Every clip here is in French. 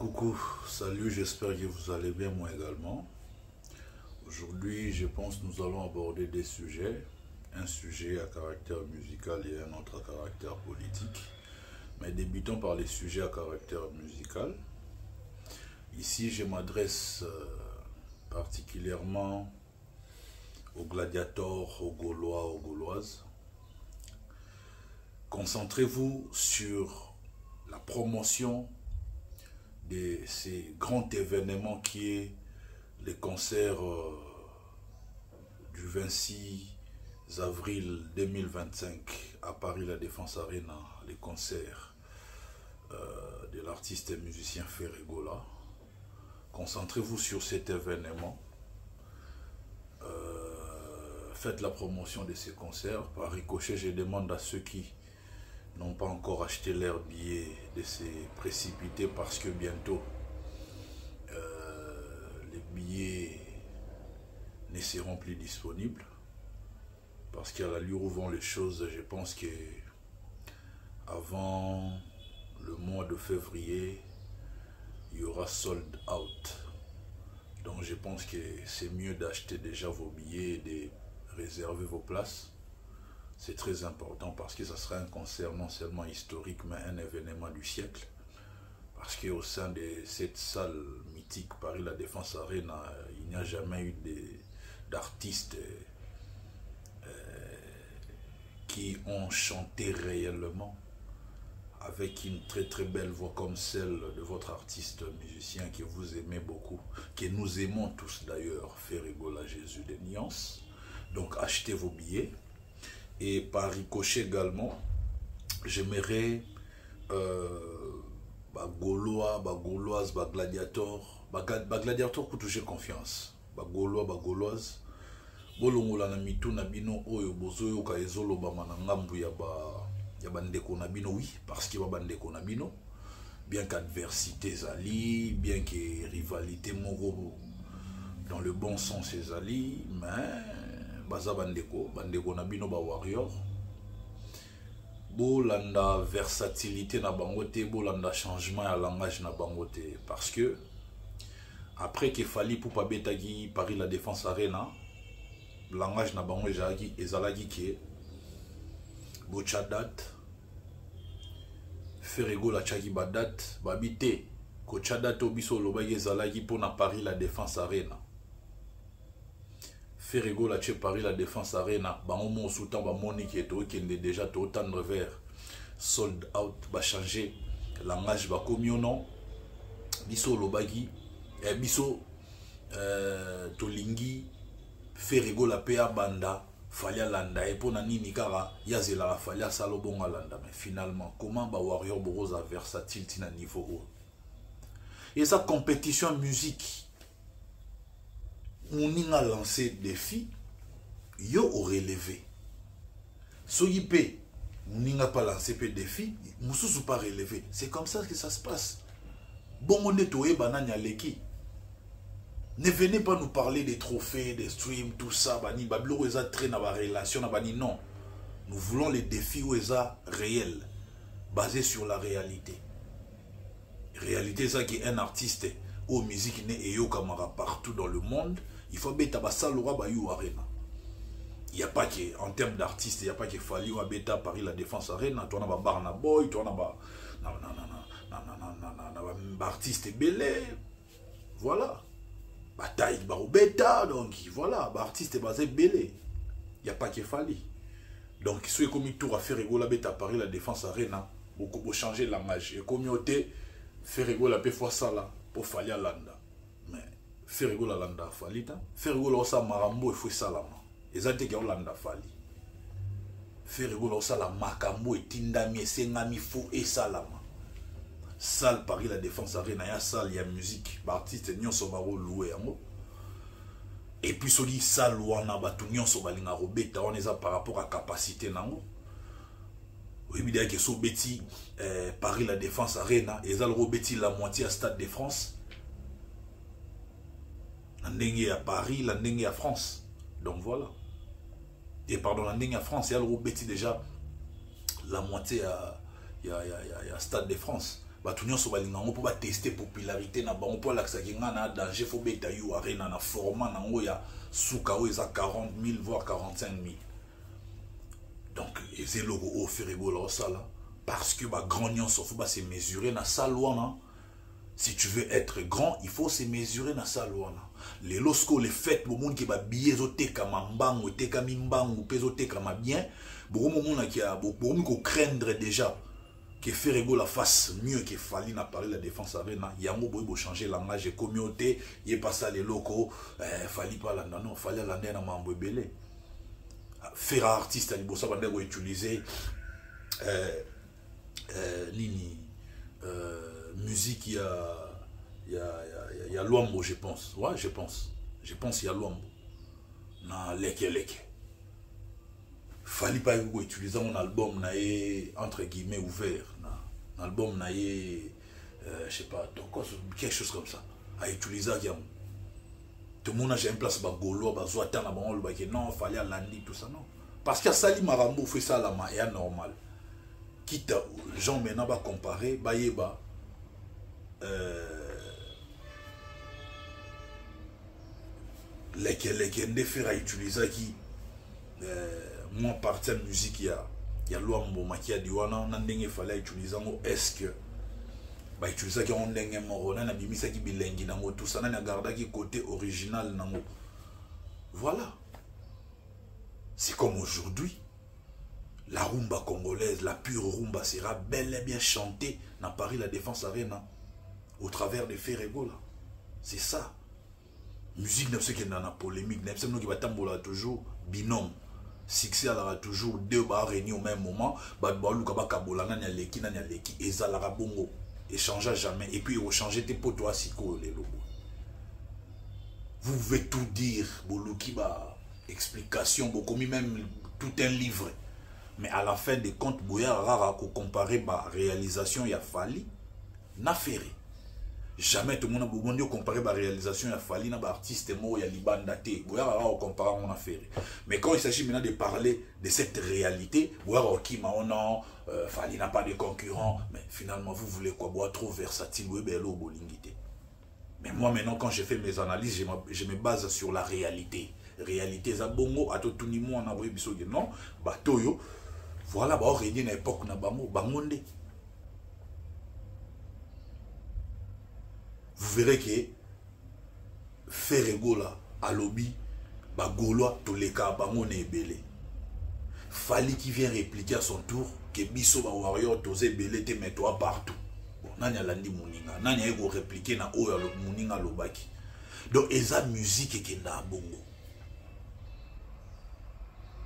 Coucou, salut, j'espère que vous allez bien, moi également. Aujourd'hui, je pense que nous allons aborder des sujets, un sujet à caractère musical et un autre à caractère politique. Mais débutons par les sujets à caractère musical. Ici, je m'adresse particulièrement aux gladiateurs, aux Gaulois, aux Gauloises. Concentrez-vous sur la promotion de ces grands événements qui est les concerts du 26 avril 2025 à Paris La Défense Arena, les concerts de l'artiste et musicien Ferregola. Concentrez-vous sur cet événement. Faites la promotion de ces concerts. Par ricochet, je demande à ceux qui n'ont pas encore acheté leur billet de se précipiter parce que bientôt les billets ne seront plus disponibles. Parce qu'à l'allure où vont les choses, je pense que avant le mois de février, il y aura sold out. Donc je pense que c'est mieux d'acheter déjà vos billets et de réserver vos places. C'est très important parce que ça sera un concert non seulement historique, mais un événement du siècle. Parce qu'au sein de cette salle mythique, Paris La Défense Arena, il n'y a jamais eu d'artistes qui ont chanté réellement avec une très belle voix comme celle de votre artiste musicien que vous aimez beaucoup, que nous aimons tous d'ailleurs, Ferregola Jésus des Nuances. Donc achetez vos billets. Et par ricochet également, j'aimerais Gaulois, Gauloises, gladiateurs, gladiateurs pour toucher confiance. Gaulois, Gauloises, bolongola na mitu na bino oyo bozoyo ka ezoloba manangambu ya bandeko na bino, oui, parce que bandeko na bino, bien qu'adversité zali, bien que rivalité moro dans le bon sens ezali, mais baza bandeko na bino ba warrior. Bolanda versatilité na bangote, bolanda changement ya langage na bangote, parce que après que fali pour pas betagi Paris La Défense Arena, langage na bango ezalaki ke bocha date Ferregola chaki ba date babite ko date obiso lobaki ezalaki pour na Paris La Défense Arena. Ferregola chez Paris La Défense Arena, bango mon sous-temps ba monique et qui est déjà tout tendre vers sold out, ba changer langage ba komiono biso lobaki biso tolingi Ferregola pe banda falia landa et pour nini kara yazela la falia salobonga landa, mais finalement comment ba warrior borosa versatile tina niveau haut et sa compétition musique on a lancé défi yo au relevé soyi pe on n'a pas lancé pe défi mususu pas relevé. C'est comme ça que ça se passe. Bon on est toé banane leki. Ne venez pas nous parler des trophées, des streams, tout ça. Bani bablo eza traîne à la relation na bani, non. Nous voulons les défis où eza réels, basés sur la réalité. Réalité ça qui est un artiste au musique né et yo kamara partout dans le monde. Il faut beta basalora bayou arena. Il n'y a pas que, en termes d'artistes, il n'y a pas que Fali ou Abeta Paris La Défense Arena. Toi, on a Barna Boy, toi, on a artiste belé. Voilà. Bataille Barobeta, donc voilà, artiste basé belé. Il n'y a pas que Fali. Donc, si vous avez tour à Ferregola Beta Paris La Défense Arena, vous changer de langage. Et comme vous avez Ferregola Beta fois ça là, pour Fali à Landa. Mais Ferregola Landa Fali, Ferregola Osa Marambo et faut ça là. Ezate ki Olanda Fali. Ferregola osala makambo etindami esengami fou et salama. Salle Paris La Défense Arena ya salle ya musique, ba artiste nyonso ba louer yango. Et puis soli salle wana batu nyonso balinga robeta on eza par rapport à capacité nango. Oui bien que so beti Paris La Défense Arena ezal robeti la moitié à Stade de France. La ndenge à Paris, la ndenge à France. Donc voilà. Et pardon, la ligne à France, il y a le Robeti déjà la moitié à Stade de France. bato nyonso balingango mpo bateste popularité na bango mpo alakisaki nga na danger fo beta yo arena na format nango ya suka oyo eza 40 000 voire 45 000. Donc eza eloko oyo Ferregola osala parce que bagrand nyonso fo base mesurer na salle wana. Si tu veux être grand, il faut se mesurer dans ça. Les lorsque les fêtes, le monde qui va billet, zoteka mambango, teka mimbango, pezoteka ma bien, beaucoup de monde qui a beaucoup craindre déjà que Ferregola fasse mieux que Fali n'a parlé la défense arena. Il y a un mot pour changer langage et communauté, il est pas ça les locaux, Fali pas là, non, Fali là dans mambo belé. Faire artiste à l'Ibosa va utiliser nini. Musique, il y a Luambo, je pense. Ouais, je pense qu'il y a Luambo. Na leke. Fallait pas utiliser mon album entre guillemets ouvert. Un album je sais pas, quelque chose comme ça. À utiliser tout le monde a une place bagolo, bazoata na bango le non, fallait lundi tout ça non. Parce que Sali Marambo fait ça la ma est normal. Quitte gens maintenant va comparer, bayeba les faire à utiliser qui moi partie de musique il y a Luambo makia diwana nandenge fallait utiliser est-ce que ba utiliser qui on ndenge moro na bimisa ki bilengi nango tout ça na garda qui côté original nango. Voilà, c'est comme aujourd'hui. La rumba congolaise, la pure rumba sera bel et bien chantée dans Paris la Défense Arena au travers de Ferregola. C'est ça. Musique n'est pas ce qui est dans la polémique, n'est pas ce qui va tambola toujours binôme. Succès aura toujours deux barres réunis au même moment. Badbalu kabakabola nanya leki et zalara bongo. Et changea jamais. Et puis il va changer tes potos à siko les lobos. Vous pouvez tout dire, Boluki ba explication, beaucoup même tout un livre. Mais à la fin des comptes, Boya Rara ko comparer ma réalisation il a fallu n'a ferré. Jamais tout le monde a besoin de comparer ma réalisation il a fallu na ba artiste mo ya libandate. Boya Rara ko comparer on a ferré. Mais quand il s'agit maintenant de parler de cette réalité, Boya Rara qui m'a non, Fali n'a pas de concurrent, mais finalement vous voulez quoi boire trop versatile ou bello bolingité. Mais moi maintenant quand je fais mes analyses, je me base sur la réalité. Réalité za bongo ato tuni mo na boye biso non, batoyo. Voilà, bah, on régné à l'époque, on a bangonde. Vous verrez que Ferregola, à lobby, bah, Gaulois, tous les cas, bangonde est belé. Fali qui vient répliquer à son tour, que Bisso, bah, warrior, tosé belé, te met toi partout. Bon, nanya landi mouninga, nanya ego répliquer na oya mouninga lobaki. Donc, eza musique qui est na bongo.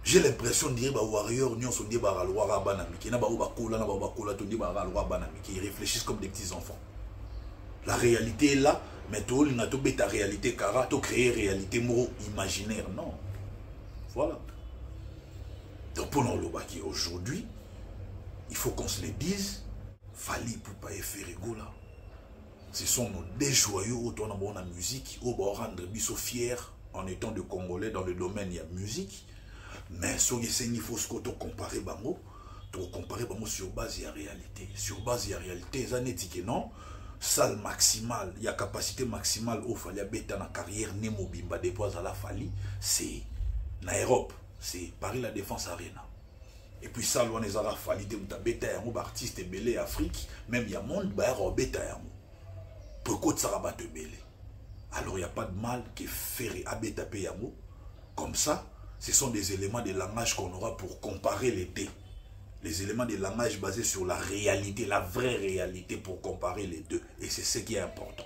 J'ai l'impression de dire que les warriors ne sont pas les warriors. Ils réfléchissent comme des petits enfants. La réalité est là, mais tu n'as pas ta réalité car tu créer une réalité imaginaire. Non. Voilà. Donc pour nous, aujourd'hui, il faut qu'on se le dise, Fali Poupa et Ferregola. Ce sont nos deux joyeux autour de la musique, où on rendre biso fiers en étant de Congolais dans le domaine de la musique. Mais il faut comparer bango, sur base de la réalité. Sur base de la réalité, non, salle maximale, il y a capacité maximale au fallait bêta na carrière Nemo Bimba dépose à la Fali, c'est en Europe, c'est Paris la Défense Arena. Et puis ça, on est à la Fali, de bêta un artiste et belé Afrique, même il y a monde bah bêta un pourquoi ça rabat belé. Alors il n'y a pas de mal que faire à bêta payamo comme ça. Ce sont des éléments de langage qu'on aura pour comparer les deux. Les éléments de langage basés sur la réalité, la vraie réalité pour comparer les deux. Et c'est ce qui est important.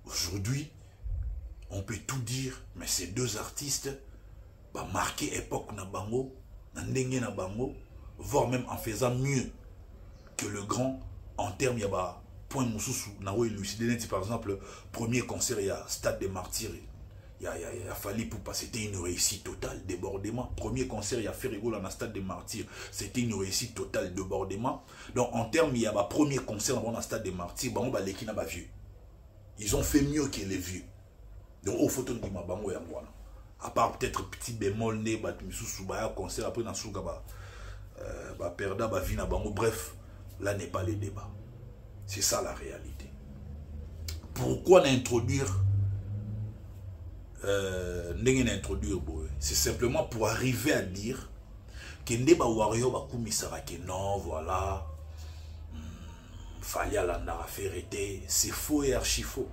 Aujourd'hui, on peut tout dire, mais ces deux artistes bah, marqué époque na bango, na ndenge na bango, voire même en faisant mieux que le grand en termes il y a point mususu na wo élucidé par exemple premier concert il y a Stade des Martyrs. Il a fallu pour passer, c'était une réussite totale, débordement. Premier concert, il a fait rigoler dans le Stade des Martyrs, c'était une réussite totale, débordement. Donc en termes, il y a un premier concert dans le Stade des Martyrs, l'équipe n'a pas vu. Ils ont fait mieux que les vieux. Donc au photo de Mabango et Angwana. À part peut-être petit bémol, concert après dans Souga, perda, vina bango, bref. là n'est pas le débat. C'est ça la réalité. Pourquoi n'introduire c'est simplement pour arriver à dire que Ndeba Warrior va kumisara que non, voilà, fallait la faire été, c'est faux et archi faux.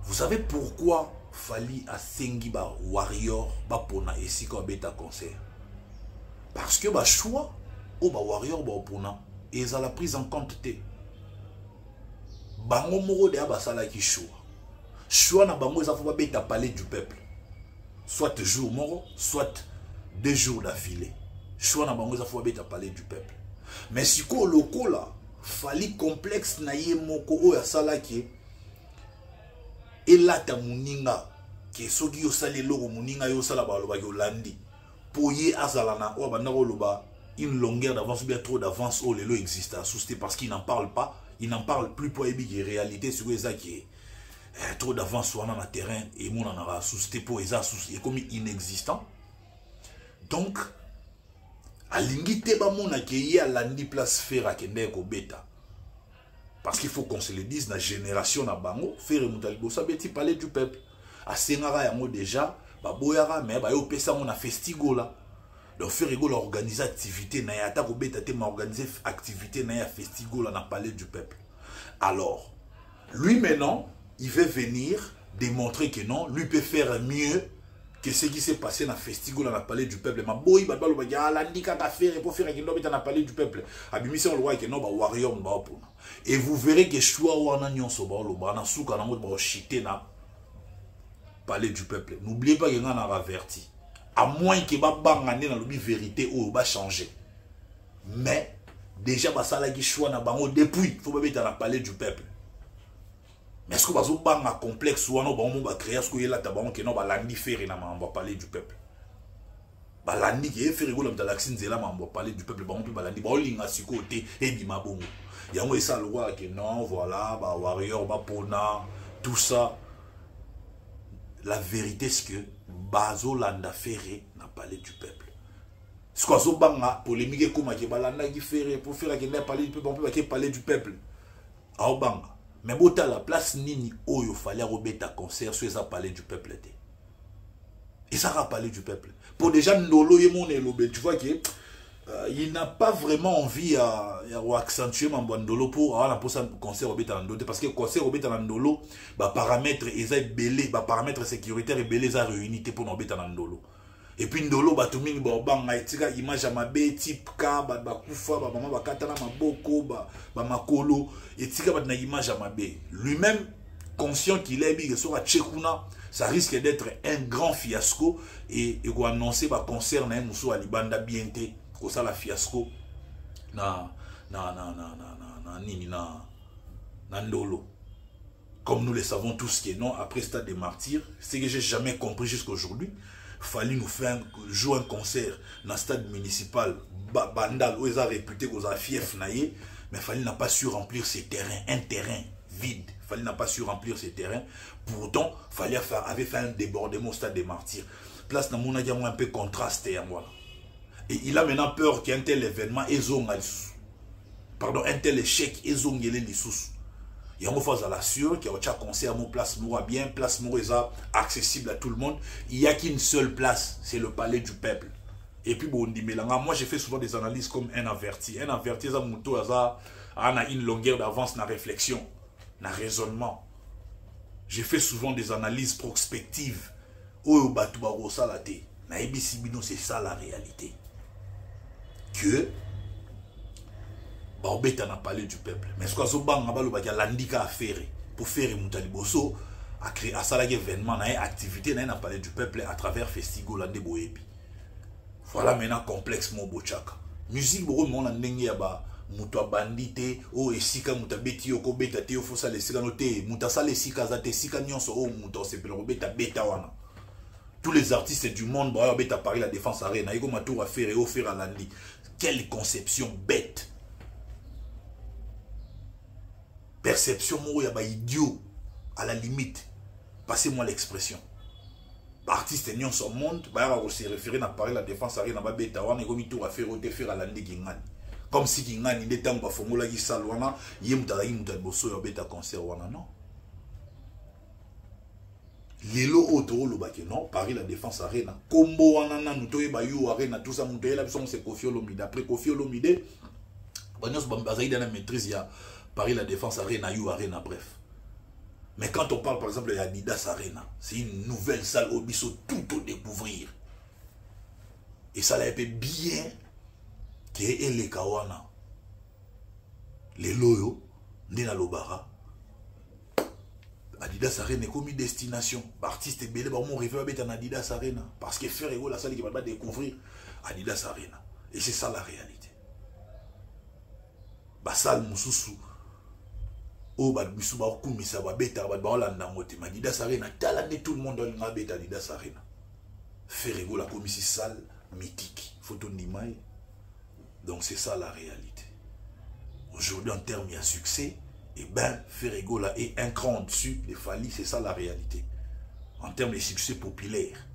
Vous savez pourquoi fallait à Sengiba Warrior ba pona et si ko beta concert? Parce que ba choix au ba Warrior ba pona et ça la prise en compte té. Bango moko de ba sala ki choix. Choix na bango ça faut pas beta parler du peuple. Soit jour moro, soit 2 jours d'affilée. Choix na bango ça faut pas beta parler du peuple. Mais si ko loko là, fallait complexe na ye moko o ya sala ki et là ta muninga ke soki yo sali logo muninga yo sala ba loba ki olandi pour ye azalana o ba ndako loba une longueur d'avance ou bien trop d'avance au lelo existe à souster parce qu'il n'en parle pas, il n'en parle plus pour ébi réalité sur ça qui est trop d'avance sur un terrain et mon en a souster pour ça est comme inexistant. Donc à l'ingité ba mon accueilli à l'andi place faire à kende ko beta. Parce qu'il faut qu'on se le dise, la génération na bango, faire mutalibo ça beti parler du peuple. A Sengara yango déjà, ba boyara mais ba yo pesa on a festigo là. Donc faire rigolo organiser activité na ya ta ko beta te ma organiser activité na ya festigo là na parler du peuple. Alors, lui maintenant, il veut venir démontrer que non, lui peut faire mieux que ce qui s'est passé dans le festival dans la palais du peuple. Ma boy, bah bah bah, l'andika ka faire pour faire qu'il doit dans la palais du peuple. Abimisi on le voit que non bah warrior bah pour. Et vous verrez que choix ou en nyonso bah le bah na souka na mot bah chité na palais du peuple. N'oubliez pas que on a averti. À moins que bah bangane dans le vérité ou bah changer. Mais déjà bah ça là qui choix na bango depuis faut pas mettre dans la palais du peuple. Mais est-ce que vous avez un complexe ou on va créer ce que là tabac que non va landi faire et on va parler du peuple. Ba landi qui est fait rigoler dans l'accent zela on va parler du peuple ba on peut landi ba olinga si côté et bima bongo. Il y a moi ça le roi que non voilà ba warrior ba pona tout ça. La vérité c'est que bazo landa ferré n'a parlé du peuple. Ce qu'on zo banga polémique comme que ba landa qui ferré pour faire qu'il n'a parlé du peuple on peut parler du peuple. A banga. Mais bota la place nini oyo fallait robeta concert sur ça parler du peuple était. Et ça va parler du peuple. Pour déjà Ndolo Yemon et Lobé, tu vois que il n'a pas vraiment envie à accentuer mon Ndolo pour avoir la concert robeta Ndolo parce que concert robeta Ndolo bah paramètres et belé bah paramètres sécuritaires et belé ça réunité pour robeta Ndolo. Et puis Ndolo ba tout mingi ba banga etika image ya mabe type ka ba kufa ba mama ba katana maboko ba makolo etika ba na image ya mabe. Lui-même conscient qu'il est big sur Tchekuna, ça risque d'être un grand fiasco et ko annoncer ba concert na muso alibanda bienté ko ça la fiasco na Ndolo. Comme nous le savons tous qui est non après Stade des Martyrs, c'est que j'ai jamais compris jusqu'à aujourd'hui. Fallait nous faire jouer un concert dans le stade municipal Bandal où ils ont réputé qu'ils ont fief naïe, mais fallait n'a pas su remplir ces terrains, un terrain vide. Fallait n'a pas su remplir ces terrains. Pourtant, fallait avait fait un débordement au stade des Martyrs. Place dans mon un peu contrasté voilà. Et il a maintenant peur qu'un tel événement un tel échec ezongele les sous. Il y a une fois à la sûre qu'il y a un concert à place Moura bien, place Moura accessible à tout le monde. Il n'y a qu'une seule place, c'est le palais du peuple. Et puis bon, moi j'ai fait souvent des analyses comme un averti. Un averti, ça a une longueur d'avance dans la réflexion, dans le raisonnement. J'ai fait souvent des analyses prospectives. Oh, c'est ça la réalité. Que Baobeta n'a parlé du peuple. Mais ce qu'on a dit, l'andika à faire pour faire Moutaliboso à créer à ça événement, activité, n'a parlé du peuple à travers Festigo Landé Boebi. Voilà maintenant complexe mon bochaka. Musique beaucoup mon ndenge ba muto bandité o esika mutabeti yoko beta te fo ça les sika noté mutasa les sika za te sika nyonso o muto se pelo beta beta wana. Tous les artistes du monde ba beta Paris la Défense Arena iko matour à faire et offrir à l'andi. Quelle conception bête. Perception moi ya ba idiot à la limite. Passez-moi l'expression. Artiste n'y son monde, bah se référer à Paris la Défense Arena ba beta wana iko mitour à faire à l'andi gingani. Comme si il y a une temps pour formula qui salwana, il y a une bosso et beta concert wana non. Lelo autoro lo bake non, Paris la Défense Arena. Combo wana na nutoye ba yo arena tout ça mutoye la biso c'est Kofi Olomide. Après Kofi Olomide, banyos bazaïda na maîtrise ya Paris la Défense Arena yo arena bref. Mais quand on parle par exemple de Adidas Arena, c'est une nouvelle salle au biso tout au découvrir. Et ça l'a été bien que les kawana les loyo ndena lobara Adidas Arena est comme une destination. Artiste et belé, mon rêve est en Adidas Arena. Parce que faire la salle qui va pas découvrir Adidas Arena. Et c'est ça la réalité. Basal Moussou. Oh, bah, Moussou, bah, Koumissa, bah, Beta, bah, Holanda, Moté, Adidas Arena. Talane tout le monde dans le Beta Adidas Arena. Faire la commission salle mythique. Photo Nimaï. Donc c'est ça la réalité. Aujourd'hui, en termes de succès, et bien, Ferrego là est un cran dessus des Fally, c'est ça la réalité. En termes de succès populaire.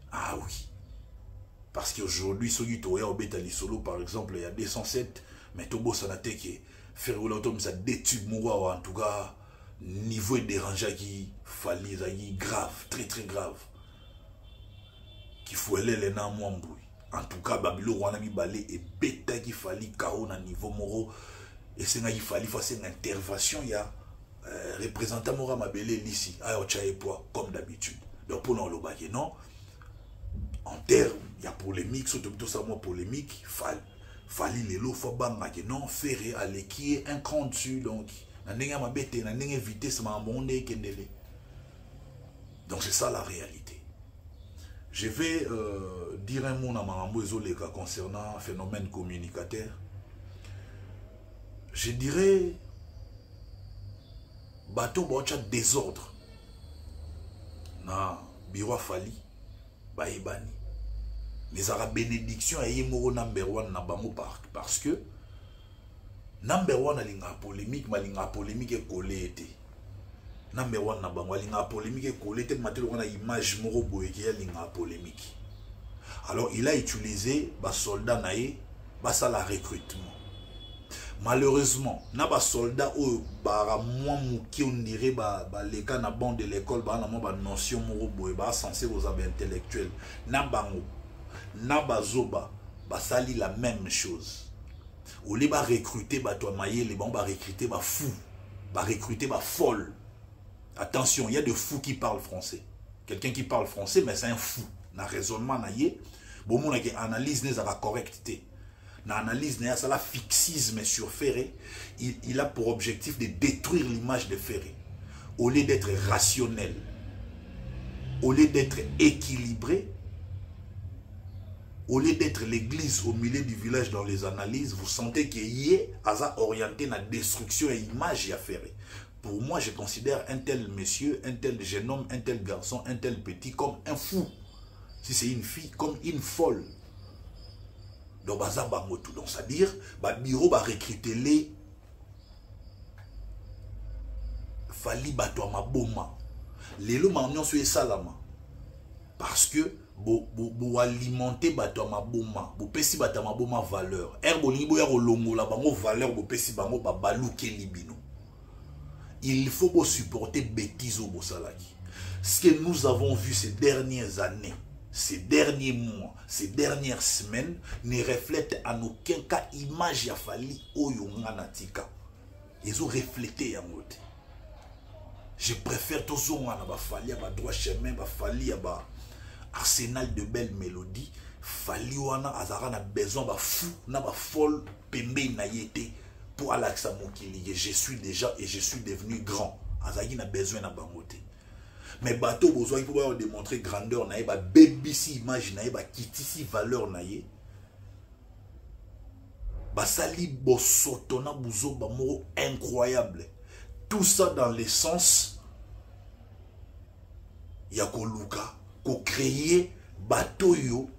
Ah oui. Parce qu'aujourd'hui, ceux qui ont été solo, par exemple, il y a 207, mais Tobo Sanate qui est Ferrego là, ça détube moi, en tout cas, niveau dérangé qui Fally, ça y grave, très très grave. Qu'il faut aller les noms moins bruit. En tout cas, Babylone, Wanami Balé et Beta qui Fally, Kao, à niveau moro. Et c'est qu'il fallait faire une intervention, il y a représentant Mora Mabélé ici, à Ochaïpoa, comme d'habitude. Donc pour nous, non, en termes, il y a polémique, surtout tout ça, moi, polémique, fallait les lots, faut banga, non, faire aller qui est un cran dessus, donc, donc c'est ça la réalité. Je vais dire un mot à Marambo Ezoleka concernant un phénomène communicateur. Je dirais, bateau bocha désordre. Na bureau Fally, baïbani. Les arabes bénédiction et yemoro number one na bango parce que number one alinga polémique, malinga polémique et collé été. Number one na bango alinga polémique et collé été, maté on a image moro boye qui alinga polémique. Alors il a utilisé bas soldat naé, bas ça la recrutement. Malheureusement, na ba soldat ou bara moi mouki on dirait les cas na bande de l'école ba na ba notion moro boye ba censé aux abe intellectuels na bango na ba zoba ba sali la même chose. Ou les ba recruter ba toi maillé les ba recruter ba fou, ba recruter ba folle. Attention, il y a de fous qui parlent français. Quelqu'un qui parle français mais c'est un fou. Na raisonnement na yé, bon mon analyse n'est pas correcte. L'analyse n'est pas la fixisme sur Ferré, il a pour objectif de détruire l'image de Ferré. Au lieu d'être rationnel, au lieu d'être équilibré, au lieu d'être l'église au milieu du village dans les analyses, vous sentez qu'il y a orienté la destruction et l'image à Ferré. Pour moi, je considère un tel monsieur, un tel jeune homme, un tel garçon, un tel petit comme un fou. Si c'est une fille, comme une folle. Donc, c'est-à-dire, le bureau va recruter les Fally bato ma boma. Les lots m'ont sur salama. Parce que, vous alimenter bato ma boma. Vous pesi bato ma boma valeur. Herbolibo longo la bango valeur, vous pesi bango ba balouke libino. Il faut supporter bêtises au Bossalaki. Ce que nous avons vu ces dernières années, ces derniers mois, ces dernières semaines ne reflètent en aucun cas l'image de Fally Oyonganatika. Ils ont reflété en mode. Je préfère tous ceux qui ont Fally à droit chemin, Fally à arsenal de belles mélodies. Fally a besoin de fou, de folle, pembe na yete pour Alaxa Mokili. Je suis déjà et je suis devenu grand. Azagi a besoin de bangote. Mais bateau besoin il faut démontrer grandeur naïe ba baby si image naïe ba kiti si valeur naïe ba sali bosotona buzo ba moro incroyable, tout ça dans le sens ya ko luka ko créer bateau yo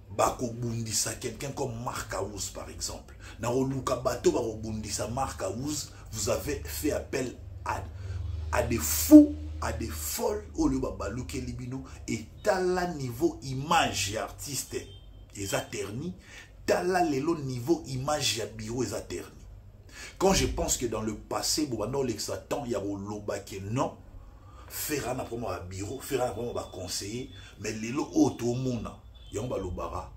ba ko bundisa quelqu'un comme Mark House par exemple na ko luka bateau ba ko bundisa Mark House. Vous avez fait appel à des fous, à des folles au lieu de libino et à la niveau image et artiste ils a terni tala lelo niveau image ya biro eza terni. Quand je pense que dans le passé, dans l'exatant, il y a loba que non, faire un apprendre à bureau, faire un apprendre à conseiller, mais les lots auto monde, il y a un balobara,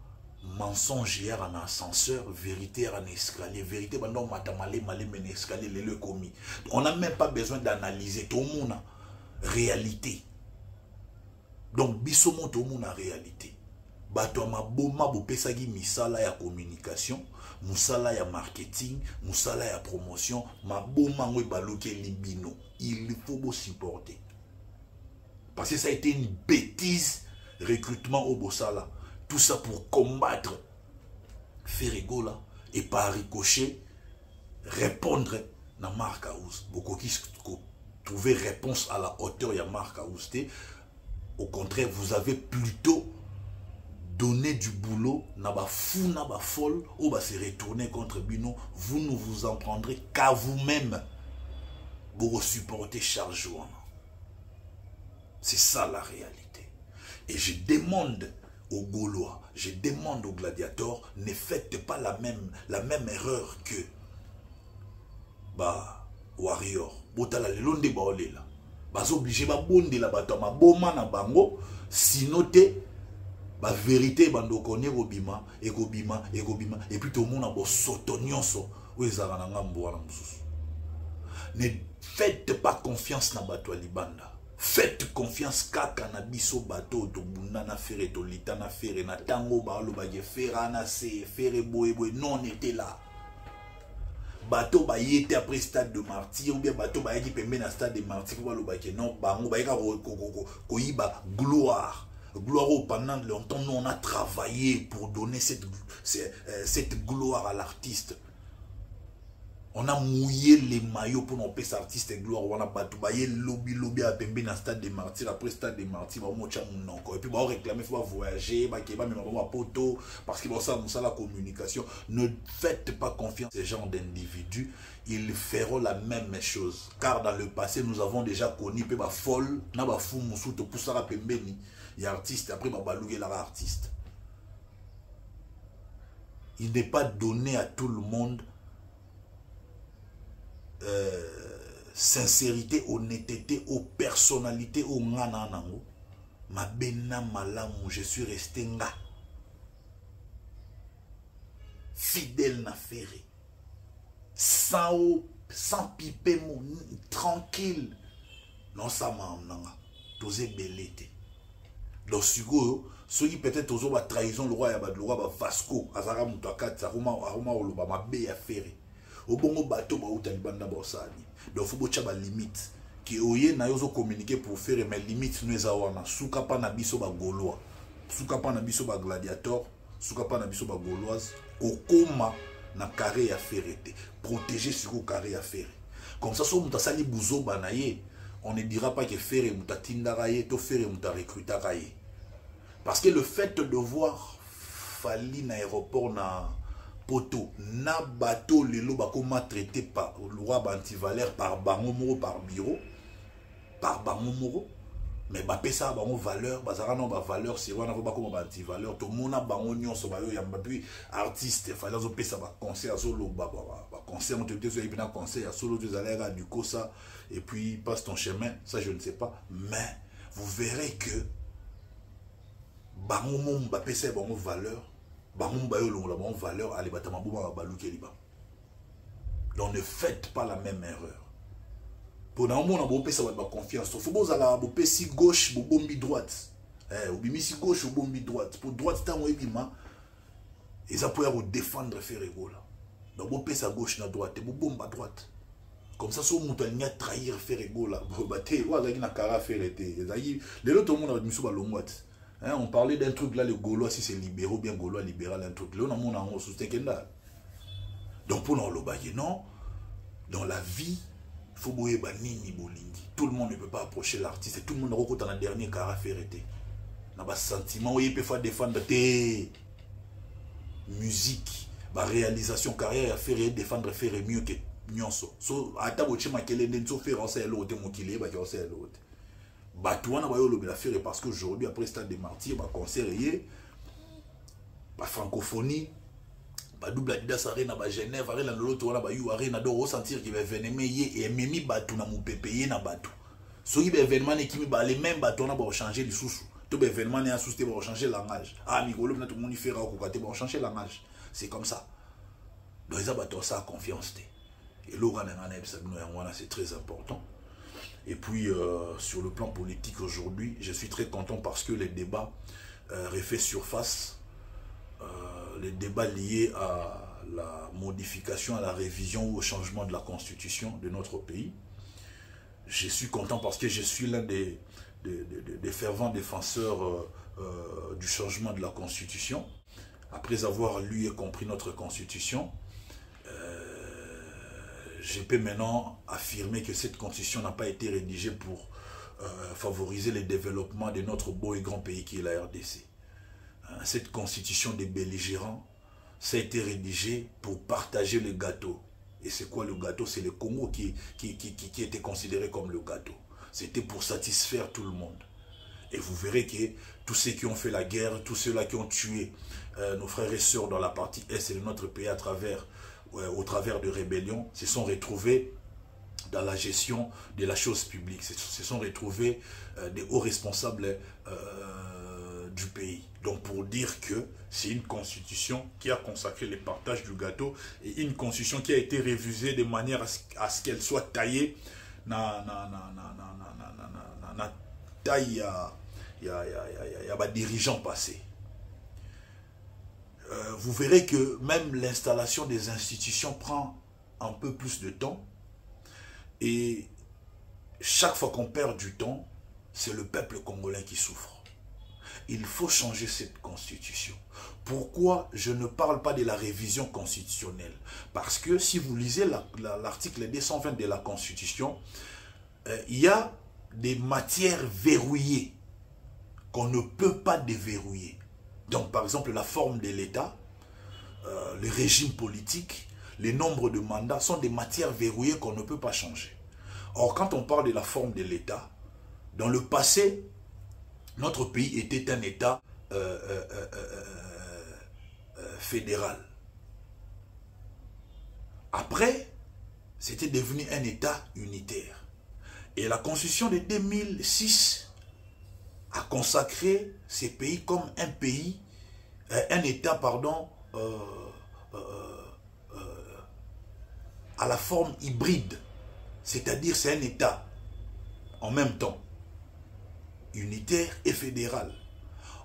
mensonge hier en ascenseur, vérité en escalier, vérité pendant matamale malé men escalier les le commis. On n'a même pas besoin d'analyser tout le monde, réalité. Donc bisomo tout le monde en réalité. Bato ma boma bo pesagi misala ya communication. Musala ya marketing, musala ya promotion, ma boma ngwe baloke libino. Il faut vous supporter. Parce que ça a été une bêtise, recrutement au Bossala. Tout ça pour combattre Ferregola et par ricochet, répondre dans Marc House. Beaucoup qui trouver réponse à la hauteur de Marc House. Au contraire, vous avez plutôt donner du boulot, naba fou, naba folle, ou va se retourner contre Bino, vous ne vous en prendrez qu'à vous-même pour supporter charge. C'est ça la réalité. Et je demande aux Gaulois, je demande aux gladiateurs, ne faites pas la même erreur que Warrior. Botala le long de baolela. Bas obligé ba bonde la batama boma na bango, sinon te la vérité bando connaît obima et gobima et gobima et puis tout le monde a beau sotonionso ou ezara na mboa na mususu. Ne faites pas confiance na bato libanda. Faites confiance kaka na biso bato to bunana fere to litana fere na tango ba lo ba fera na se fere boye non était là. Bato ba yete après stade de martyr ou bien bato ba yeki pembe na stade de martyr ba lo ba ke non bango ba yeka ko yiba gloire. Gloire pendant longtemps, nous on a travaillé pour donner cette gloire à l'artiste. On a mouillé les maillots pour nos pèses artistes et gloire. On a batoubaillé lobby à Pembe dans le stade des martyrs. Après le stade des martyrs, on a et puis on réclamer, il faut voyager, parce qu'il y a la communication. Ne faites pas confiance à ces gens d'individus. Ils feront la même chose. Car dans le passé, nous avons déjà connu Peba Folle, Naba Fou Moussouto, Poussara Pembeni. Il y a artiste, après Babaloué la artiste. Il n'est pas donné à tout le monde sincérité, honnêteté, aux personnalités, aux ngananango. Ma bena malamou, je suis resté nga. Fidèle na ferré. Sans piper mon tranquille. Non, ça m'a amené. Tosé belete. Donc, ceux qui peut-être aux autres trahison, le roi Vasco, Azara Moutakat, Aroma Oloba, ma bé à ferré. Au bon bateau, Taliban Borsani. Donc, il faut que limite. Qui oye na yozo communiquer pour faire mes limites nous awana. Souka pa na biso ba Gaulois. Souka pa na biso ba gladiateur. Souka pa na biso ba Gauloise. Okoma na carré à ferré. Protéger sur le carré à ferré. Comme ça, si on a sali bouzo banaye. On ne dira pas que faire muta tindaraye, to faire muta recrutaraye. Parce que le fait de voir Fali na aéroport na poto, na bateau lelo bakoma traité par le roi anti-valeur par bangomoro par bureau, par bangomoro, mais bapé ça bango valeur, bazara non ba valeur, c'est wana ba comme anti-valeur, to mona bango nyonso ba yo yamba puis artiste, fallait zo pesa ba concert solo ba concert on te dit so na concert solo tu allais à du ça et puis passe ton chemin, ça je ne sais pas, mais vous verrez que bango mom ba pesa bango valeur, bango ba yo longo la bango valeur, allez batama boba ba lukeliba. Donc ne faites pas la même erreur. Pour nous, on a beau ça va confiance. Il faut que vous ayez si gauche, vous bombi droite. Ou bien si gauche, vous bombi droite. Pour droite, c'est un mouvement. Et ça peut vous défendre Ferrego là. Donc vous pèsez à gauche, à droite, et vous bombe à droite. Comme ça, si vous avez trahir Ferrego là, vous battez, vous avez un cara ferreté. Les autres, tout le monde a mis sur le moite. On parlait d'un truc là, les Gaulois, si c'est libéraux, bien Gaulois libéral, un truc. Là, on a un soutien. Donc pour nous, non, dans la vie, il faut boyer banini bolingi. Tout le monde ne peut pas approcher l'artiste. Tout le monde rencontre dans la dernière caractère. On a des sentiments où il peut faire défendre tes musique, ma réalisation carrière à faire défendre faire mieux que nyonso. So ata boche makele ndenzo faire en c'est l'autre mon kilé ba c'est l'autre. Batouana ba yo le faire parce que aujourd'hui après stade des martyrs ba concert yé ba francophonie ba double Adidas arena ba Genève arena l'autre wana ba yu arena do ressentir qu'il va événement yé et memi batu na mupepeye na batu soki ba événement ekimi ba les mêmes batu na ba changer les sous tout ba événement na sous te ba changer langage ah mikolo na tout le monde fera ko kate ba changer langage c'est comme ça donc ça ba to ça confiance té et l'ora na ngana ebisabino yangwana c'est très important. Et puis sur le plan politique aujourd'hui je suis très content parce que les débats refait surface, les débats liés à la modification, à la révision ou au changement de la constitution de notre pays. Je suis content parce que je suis l'un des fervents défenseurs du changement de la constitution. Après avoir lu et compris notre constitution, je peux maintenant affirmer que cette constitution n'a pas été rédigée pour favoriser le développement de notre beau et grand pays qui est la RDC. Cette constitution des belligérants, ça a été rédigé pour partager le gâteau. Et c'est quoi le gâteau? C'est le Congo qui était considéré comme le gâteau. C'était pour satisfaire tout le monde. Et vous verrez que tous ceux qui ont fait la guerre, tous ceux-là qui ont tué nos frères et sœurs dans la partie Est de notre pays au travers de rébellions, se sont retrouvés dans la gestion de la chose publique, se sont retrouvés des hauts responsables du pays. Donc pour dire que c'est une constitution qui a consacré le partage du gâteau et une constitution qui a été révisée de manière à ce qu'elle soit taillée na taille ya dirigeants passés. Vous verrez que même l'installation des institutions prend un peu plus de temps. Et chaque fois qu'on perd du temps, c'est le peuple congolais qui souffre. Il faut changer cette constitution. Pourquoi je ne parle pas de la révision constitutionnelle? Parce que si vous lisez l'article 220 de la Constitution, il y a des matières verrouillées qu'on ne peut pas déverrouiller. Donc par exemple la forme de l'État, le régime politique, les nombres de mandats sont des matières verrouillées qu'on ne peut pas changer. Or, quand on parle de la forme de l'État, dans le passé, notre pays était un État fédéral. Après, c'était devenu un État unitaire. Et la Constitution de 2006 a consacré ces pays comme un État, pardon, à la forme hybride, c'est-à-dire c'est un État en même temps unitaire et fédéral.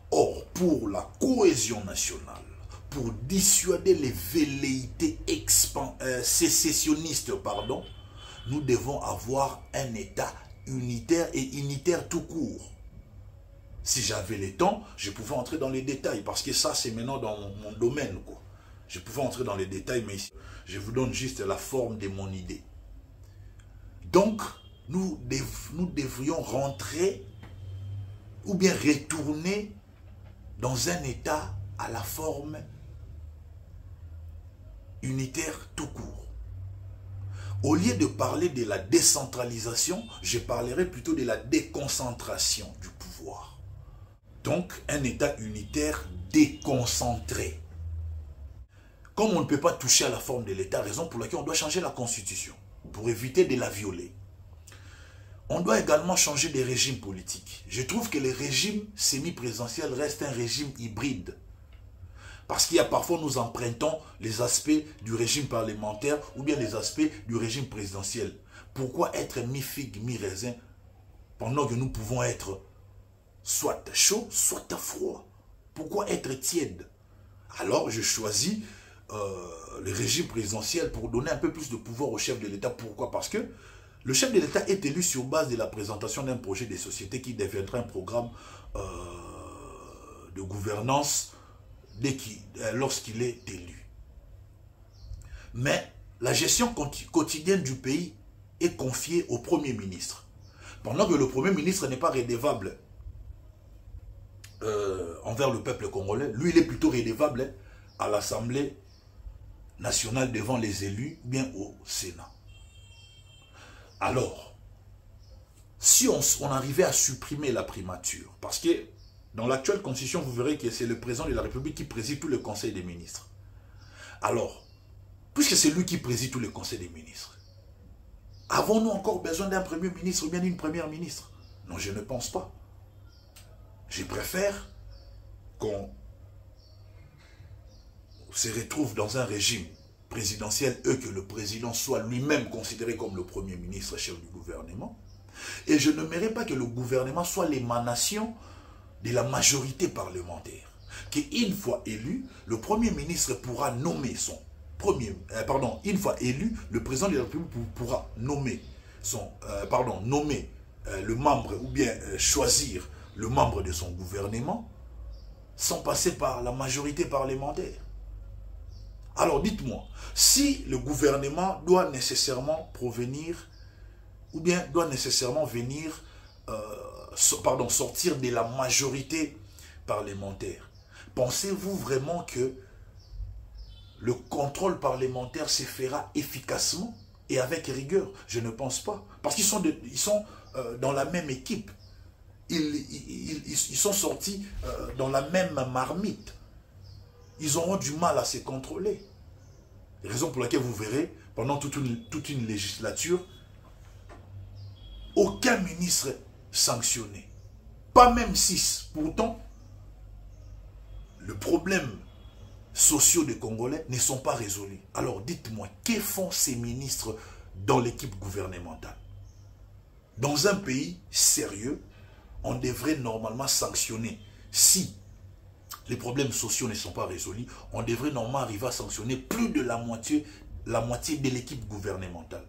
Or, pour la cohésion nationale, pour dissuader les velléités sécessionnistes, pardon, nous devons avoir un État unitaire et unitaire tout court. Si j'avais le temps, je pouvais entrer dans les détails, parce que ça, c'est maintenant dans mon domaine, quoi. Je pouvais entrer dans les détails, mais je vous donne juste la forme de mon idée. Donc, nous devrions rentrer ou bien retourner dans un État à la forme unitaire tout court. Au lieu de parler de la décentralisation, je parlerai plutôt de la déconcentration du pouvoir. Donc, un État unitaire déconcentré. Comme on ne peut pas toucher à la forme de l'État, raison pour laquelle on doit changer la Constitution, pour éviter de la violer. On doit également changer des régimes politiques. Je trouve que le régime semi-présidentiel reste un régime hybride. Parce qu'il y a parfois, nous empruntons les aspects du régime parlementaire ou bien les aspects du régime présidentiel. Pourquoi être mi-figue, mi-raisin pendant que nous pouvons être soit chaud, soit froid? Pourquoi être tiède? Alors, je choisis le régime présidentiel pour donner un peu plus de pouvoir au chef de l'État. Pourquoi? Parce que le chef de l'État est élu sur base de la présentation d'un projet de société qui deviendra un programme de gouvernance lorsqu'il est élu. Mais la gestion quotidienne du pays est confiée au Premier ministre. Pendant que le Premier ministre n'est pas redevable envers le peuple congolais, lui il est plutôt redevable à l'Assemblée nationale devant les élus, bien au Sénat. Alors, si on arrivait à supprimer la primature, parce que dans l'actuelle constitution, vous verrez que c'est le président de la République qui préside tout le conseil des ministres. Alors, puisque c'est lui qui préside tous les conseils des ministres, avons-nous encore besoin d'un premier ministre ou bien d'une première ministre? Non, je ne pense pas. Je préfère qu'on se retrouve dans un régime présidentiel et que le président soit lui-même considéré comme le premier ministre chef du gouvernement. Et je n'aimerais pas que le gouvernement soit l'émanation de la majorité parlementaire. Qu'une fois élu, le premier ministre pourra nommer son premier... une fois élu, le président de la République pourra nommer le membre ou bien choisir le membre de son gouvernement sans passer par la majorité parlementaire. Alors dites-moi, si le gouvernement doit nécessairement provenir ou bien doit nécessairement venir sortir de la majorité parlementaire, pensez-vous vraiment que le contrôle parlementaire se fera efficacement et avec rigueur? Je ne pense pas. Parce qu'ils sont, dans la même équipe. Ils sont sortis dans la même marmite. Ils auront du mal à se contrôler. Raison pour laquelle vous verrez, pendant toute une législature, aucun ministre sanctionné. Pas même 6. Pourtant, le problème sociaux des Congolais ne sont pas résolus. Alors dites-moi, que font ces ministres dans l'équipe gouvernementale? Dans un pays sérieux, on devrait normalement sanctionner. Si les problèmes sociaux ne sont pas résolus, on devrait normalement arriver à sanctionner plus de la moitié de l'équipe gouvernementale.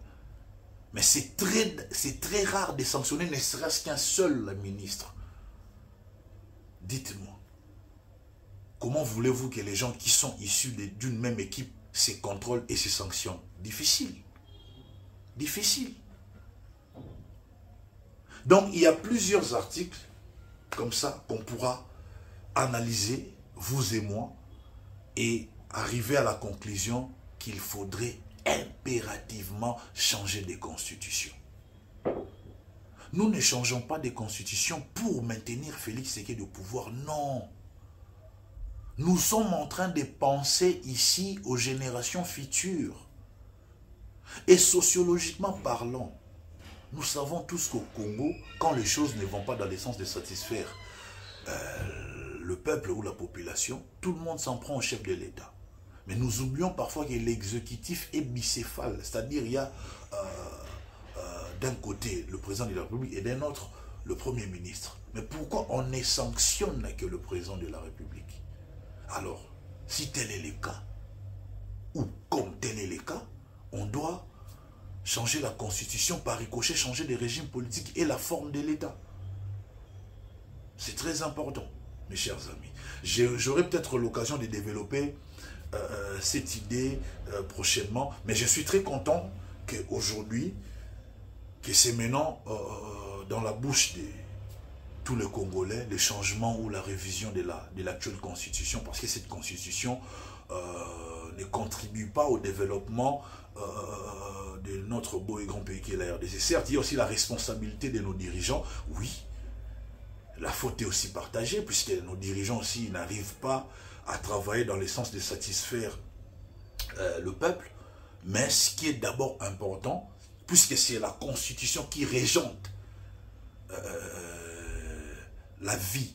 Mais c'est très rare de sanctionner ne serait-ce qu'un seul ministre. Dites-moi. Comment voulez-vous que les gens qui sont issus d'une même équipe se contrôlent et se sanctionnent? Difficile. Difficile. Donc, il y a plusieurs articles comme ça qu'on pourra analyser, vous et moi, et arriver à la conclusion qu'il faudrait impérativement changer de constitution. Nous ne changeons pas de constitution pour maintenir Félix Tshisekedi au pouvoir, non. Nous sommes en train de penser ici aux générations futures. Et sociologiquement parlant, nous savons tous qu'au Congo, quand les choses ne vont pas dans le sens de satisfaire le peuple ou la population, tout le monde s'en prend au chef de l'État. Mais nous oublions parfois que l'exécutif est bicéphale, c'est-à-dire il y a d'un côté le président de la République et d'un autre le Premier ministre. Mais pourquoi on ne sanctionne que le président de la République? Alors, si tel est le cas, ou comme tel est le cas, on doit changer la constitution par ricochet, changer les régimes politiques et la forme de l'État. C'est très important, mes chers amis. J'aurai peut-être l'occasion de développer cette idée prochainement, mais je suis très content qu'aujourd'hui, que c'est maintenant dans la bouche de tous les Congolais, le changement ou la révision de l'actuelle constitution, parce que cette constitution ne contribue pas au développement de notre beau et grand pays qui est la RDC. Certes, il y a aussi la responsabilité de nos dirigeants, oui, la faute est aussi partagée, puisque nos dirigeants aussi n'arrivent pas à travailler dans le sens de satisfaire le peuple, mais ce qui est d'abord important, puisque c'est la constitution qui régente la vie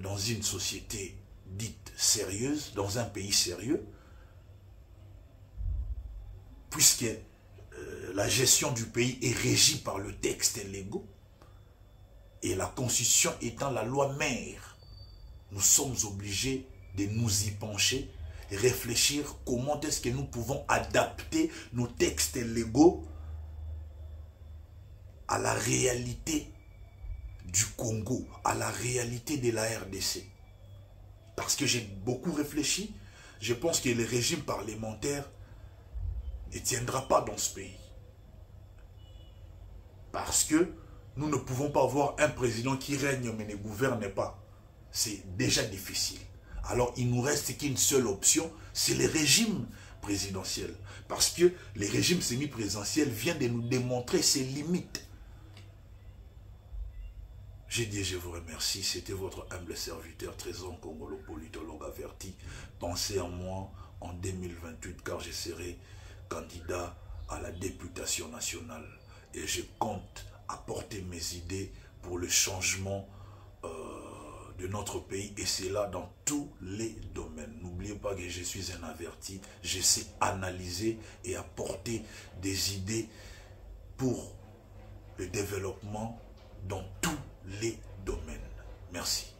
dans une société dite sérieuse, dans un pays sérieux, puisque la gestion du pays est régie par le texte légaux, et la constitution étant la loi mère, nous sommes obligés de nous y pencher, et réfléchir comment est-ce que nous pouvons adapter nos textes légaux à la réalité du Congo, à la réalité de la RDC. Parce que j'ai beaucoup réfléchi, je pense que le régime parlementaire ne tiendra pas dans ce pays. Parce que nous ne pouvons pas avoir un président qui règne mais ne gouverne pas. C'est déjà difficile. Alors il nous reste qu'une seule option, c'est le régime présidentiel. Parce que le régime semi-présidentiel vient de nous démontrer ses limites. J'ai dit, je vous remercie. C'était votre humble serviteur, Trésor Congolo, politologue averti. Pensez en moi, en 2028, car je serai candidat à la députation nationale. Et je compte apporter mes idées pour le changement de notre pays, et c'est là dans tous les domaines. N'oubliez pas que je suis un averti, je sais analyser et apporter des idées pour le développement dans tous les domaines. Merci.